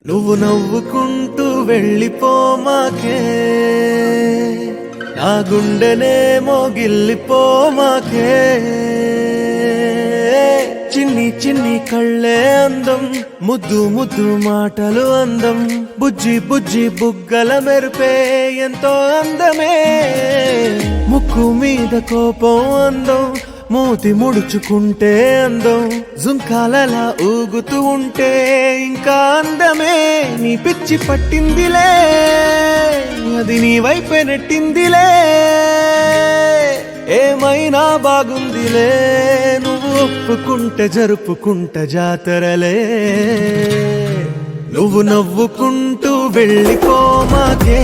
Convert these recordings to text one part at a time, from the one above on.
నువ్వు నవ్వుకుంటూ వెళ్ళిపోమాకే, నా గుండెనేమో గిల్లిపోమాకే. చిన్ని చిన్ని కళ్ళే అందం, ముద్దు ముద్దు మాటలు అందం, బుజ్జి బుజ్జి బుగ్గల మెరుపే ఎంతో అందమే. ముక్కు మీద కోపం అందం, మూతి ముడుచుకుంటే అందం, జుంకాలలా ఊగుతూ ఉంటే ఇంకా అందమే. నీ పిచ్చి పట్టిందిలే, అది నీ వైపే నెట్టిందిలే. ఏమైనా బాగుందిలే, నువ్వు ఒప్పుకుంటే జరుపుకుంట జాతరలే. నువ్వు నవ్వుకుంటూ వెళ్ళిపోమాకే,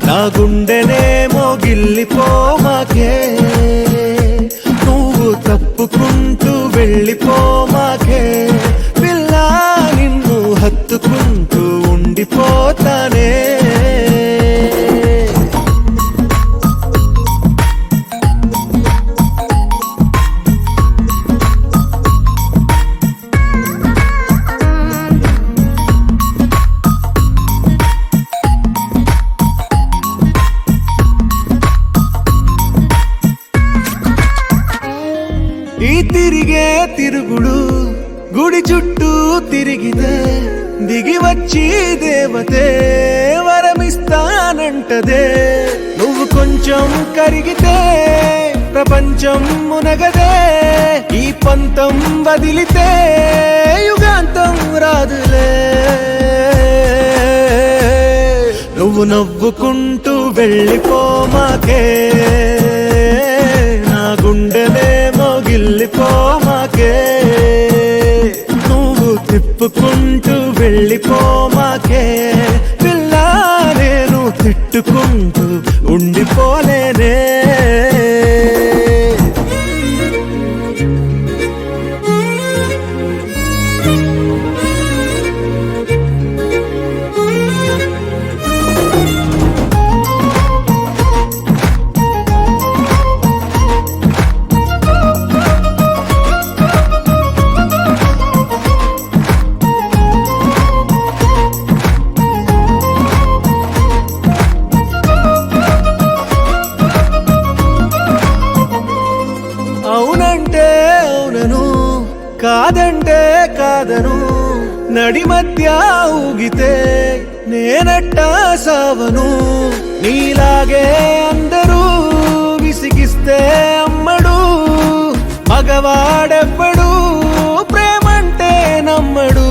నా గుండెనేమో గిల్లిపోమాకే. నువ్వు తప్పుకుంటూ వెళ్ళిపోమాకే, పిల్ల నిన్ను హత్తుకుంటూ ఉండిపోతానే. ఈ తిరిగే తిరుగుడు గుడి చుట్టూ తిరిగితే, దిగి వచ్చి దేవతే వరమిస్తానంటదే. నువ్వు కొంచెం కరిగితే ప్రపంచం మునగదే. ఈ పంతం వదిలితే యుగాంతం రాదులే. నువ్వు నవ్వుకుంటూ వెళ్ళిపోమాకే, నా గుండెనేమో గిల్లిపోమాకే. నువ్వు తిప్పుకుంటూ వెళ్ళిపోమాకే, పిల్ల నేను తిట్టుకుంటూ ఉండిపోలేనే. అవునంటే అవునను, కాదంటే కాదను, నడి మధ్య ఊగితే నేనట్టా సావను. నీలాగే అందరూ విసిగిస్తే అమ్మడు, మగవాడెవ్వడు ప్రేమంటే నమ్మడు.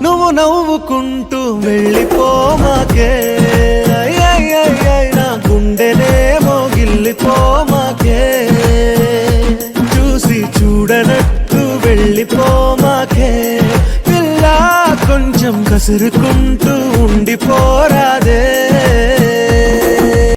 నువ్వు నవ్వుకుంటూ వెళ్ళిపోమాకే, నా గుండెనేమో గిల్లిపోమాకే. చూసి చూడనట్టు వెళ్ళిపోమాకే, పిల్ల కొంచెం కసురుకుంటూ ఉండిపోరా.